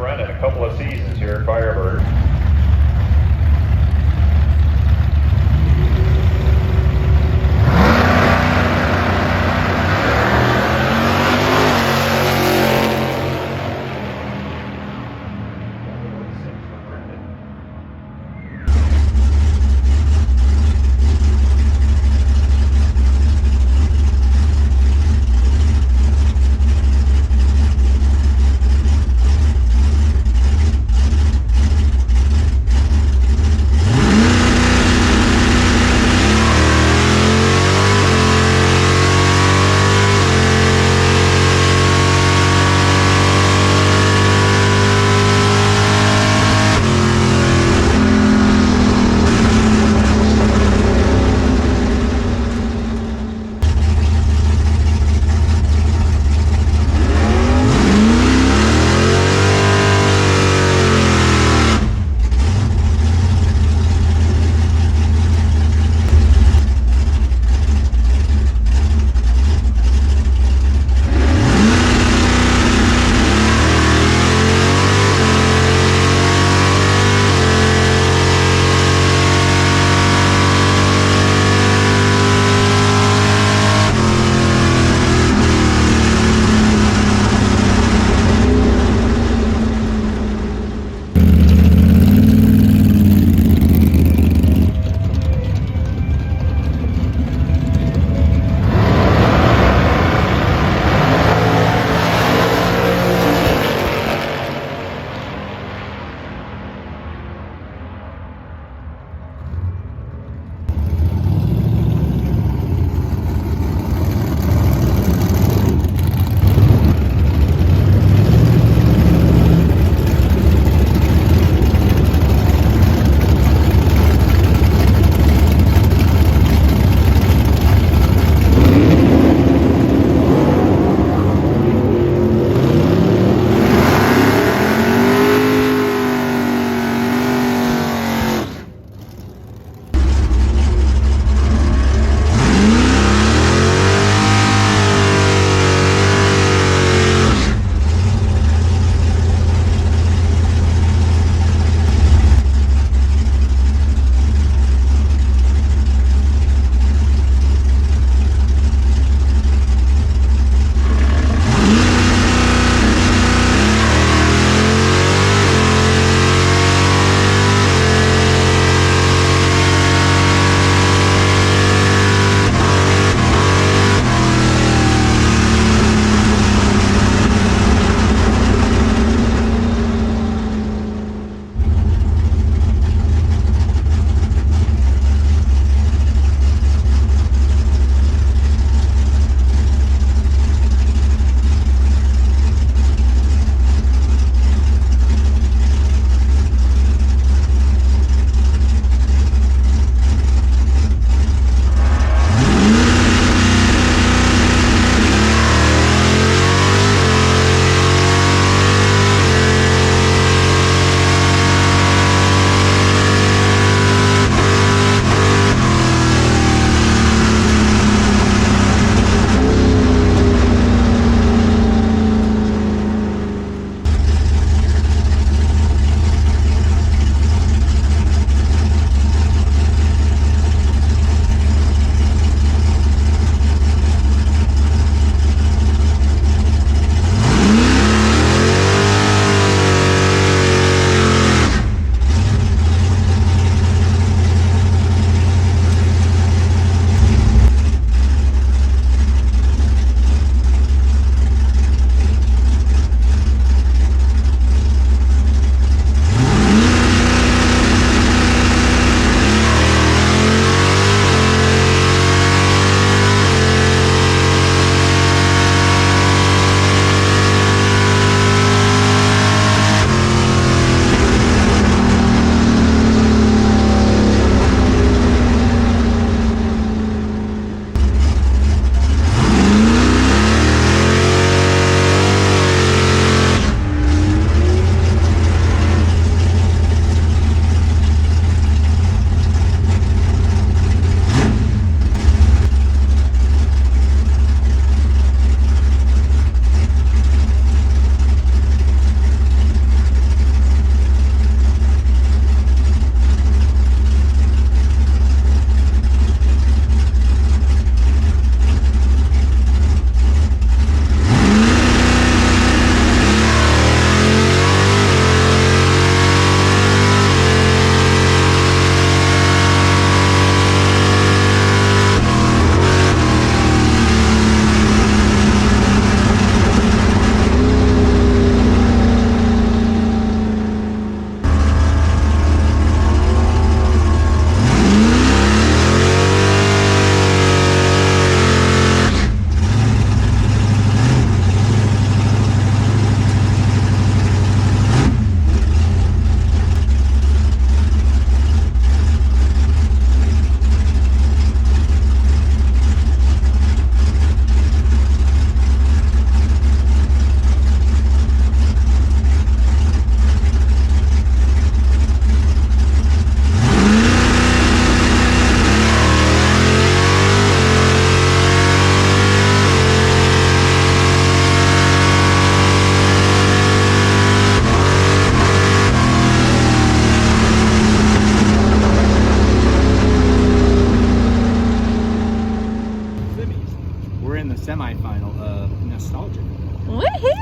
run it a couple of seasons here at Firebird.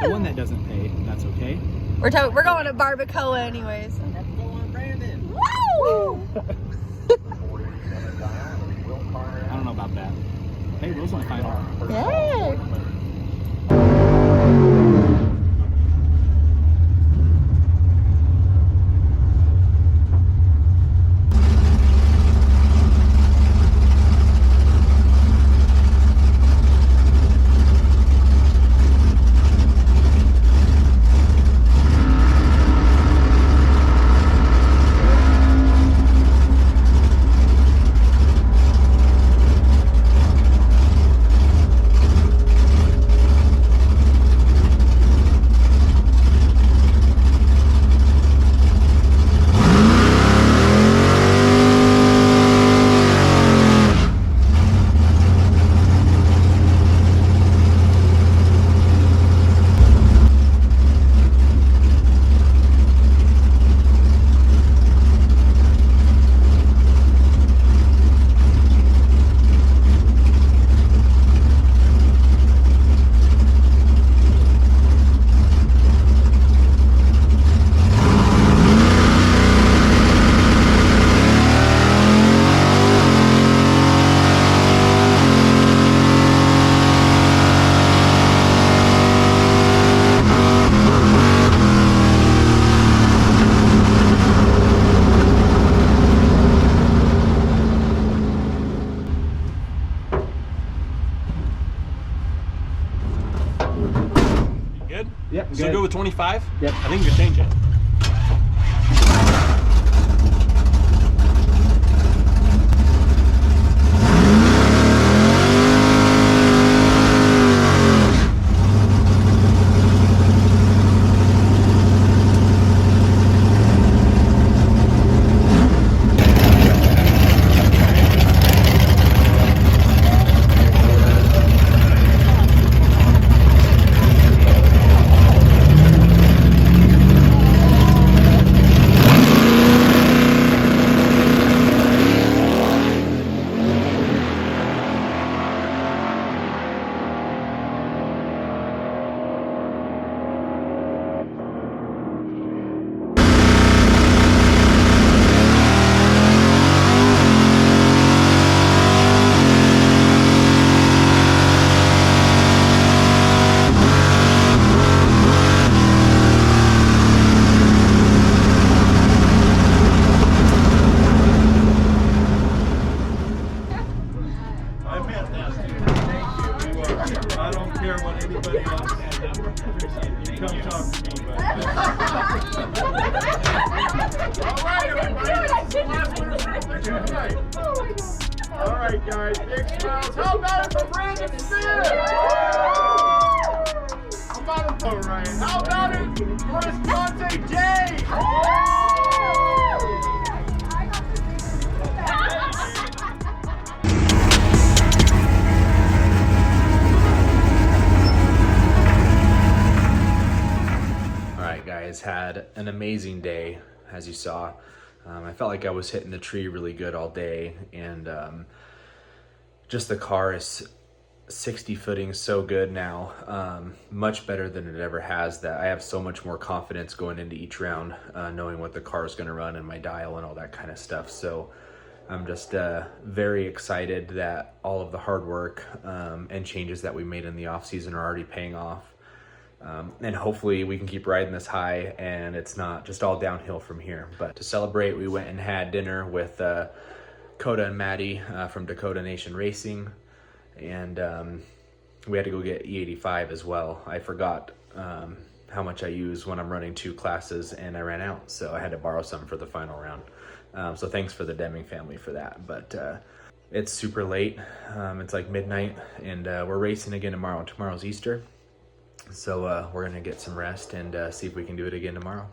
The one that doesn't pay, that's okay. We're going to Barbacoa anyways. Go on, Brandon. Woo! I don't know about that. Hey, Will's on the final. Yay! Yep. So go with 25? Yep. I think you can change it. Alright guys, big smiles. How about it for Brandon Smith? How about it for Ryan? How about it for Esponte J? Alright guys, had an amazing day, as you saw. I felt like I was hitting the tree really good all day, and just the car is 60 footing so good now, much better than it ever has, that I have so much more confidence going into each round, knowing what the car is going to run and my dial and all that kind of stuff. So I'm just very excited that all of the hard work and changes that we made in the off season are already paying off. And hopefully we can keep riding this high and it's not just all downhill from here. But to celebrate, we went and had dinner with Coda and Maddie from Dakota Nation Racing, and we had to go get E85 as well. I forgot how much I use when I'm running 2 classes, and I ran out, so I had to borrow some for the final round. So thanks for the Deming family for that. But it's super late. It's like midnight, and we're racing again tomorrow. Tomorrow's Easter. So we're gonna get some rest and see if we can do it again tomorrow.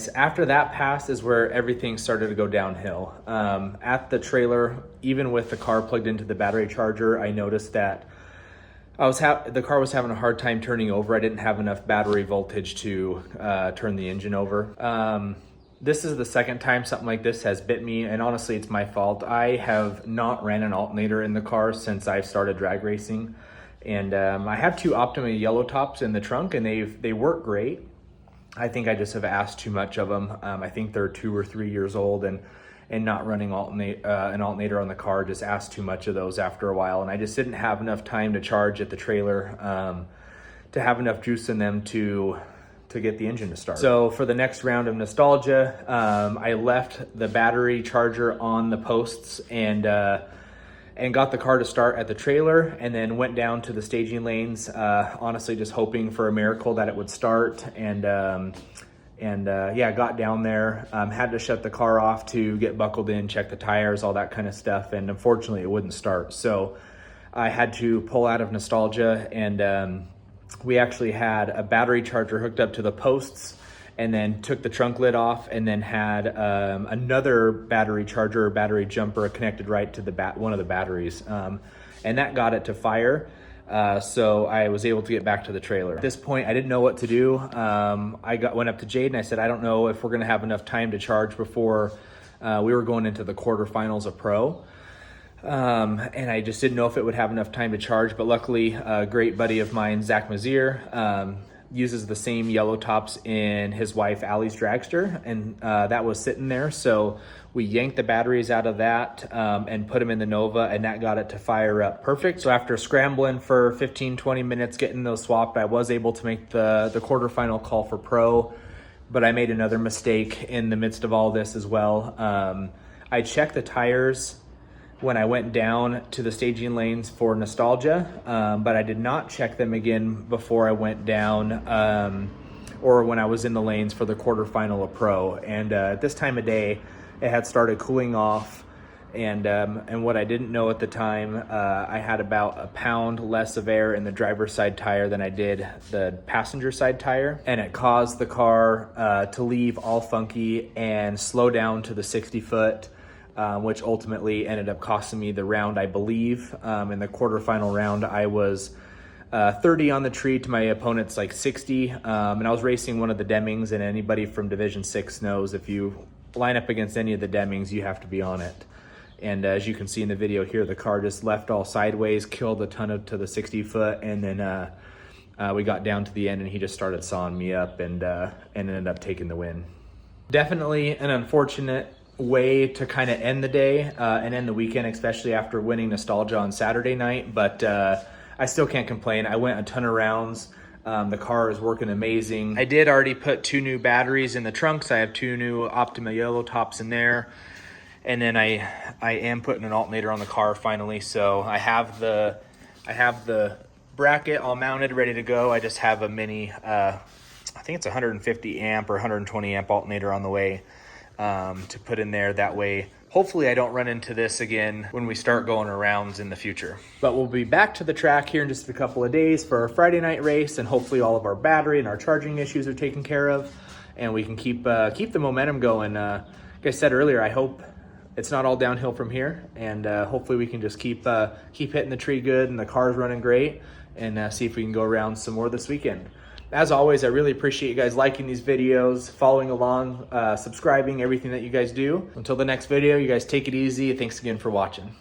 guys, after that passed is where everything started to go downhill. At the trailer, even with the car plugged into the battery charger, I noticed that the car was having a hard time turning over. I didn't have enough battery voltage to turn the engine over. This is the second time something like this has bit me, and honestly, it's my fault. I have not ran an alternator in the car since I've started drag racing. And I have two Optima yellow tops in the trunk, and they work great. I think I just have asked too much of them. I think they're 2 or 3 years old, and not running an alternator on the car, just asked too much of those after a while. And I just didn't have enough time to charge at the trailer to have enough juice in them to get the engine to start. So for the next round of nostalgia, I left the battery charger on the posts and got the car to start at the trailer, and then went down to the staging lanes, honestly just hoping for a miracle that it would start. Yeah, got down there, had to shut the car off to get buckled in, check the tires, all that kind of stuff, and unfortunately it wouldn't start. So I had to pull out of nostalgia, and we actually had a battery charger hooked up to the posts, and then took the trunk lid off, and then had another battery charger or battery jumper connected right to one of the batteries, and that got it to fire. So I was able to get back to the trailer. At this point, I didn't know what to do. I went up to Jade and I said, I don't know if we're gonna have enough time to charge before we were going into the quarterfinals of Pro. And I just didn't know if it would have enough time to charge, but luckily a great buddy of mine, Zach Meziere, uses the same yellow tops in his wife Allie's dragster, and that was sitting there. So we yanked the batteries out of that and put them in the Nova, and that got it to fire up perfect. So after scrambling for 15-20 minutes getting those swapped, I was able to make the quarterfinal call for Pro, but I made another mistake in the midst of all this as well. I checked the tires when I went down to the staging lanes for nostalgia, but I did not check them again before I went down or when I was in the lanes for the quarterfinal of Pro. And at this time of day, it had started cooling off, and what I didn't know at the time, I had about a pound less of air in the driver's side tire than I did the passenger side tire, and it caused the car to leave all funky and slow down to the 60 foot. Which ultimately ended up costing me the round, I believe. In the quarterfinal round, I was 30 on the tree to my opponent's like 60. And I was racing one of the Demings, and anybody from Division 6 knows if you line up against any of the Demings, you have to be on it. And as you can see in the video here, the car just left all sideways, killed a ton to the 60 foot, and then we got down to the end, and he just started sawing me up and ended up taking the win. Definitely an unfortunate way to kind of end the day and end the weekend, especially after winning nostalgia on Saturday night, but I still can't complain. I went a ton of rounds. The car is working amazing. I did already put 2 new batteries in the trunks. I have 2 new Optima yellow tops in there, and then I am putting an alternator on the car finally. So I have the bracket all mounted, ready to go. I just have a mini I think it's 150 amp or 120 amp alternator on the way to put in there. That way, hopefully I don't run into this again when we start going rounds in the future. But we'll be back to the track here in just a couple of days for our Friday night race, and hopefully all of our battery and our charging issues are taken care of, and we can keep the momentum going. Like I said earlier, I hope it's not all downhill from here, and hopefully we can just keep hitting the tree good, and the car's running great, and see if we can go around some more this weekend. As always, I really appreciate you guys liking these videos, following along, subscribing, everything that you guys do. Until the next video, you guys take it easy. Thanks again for watching.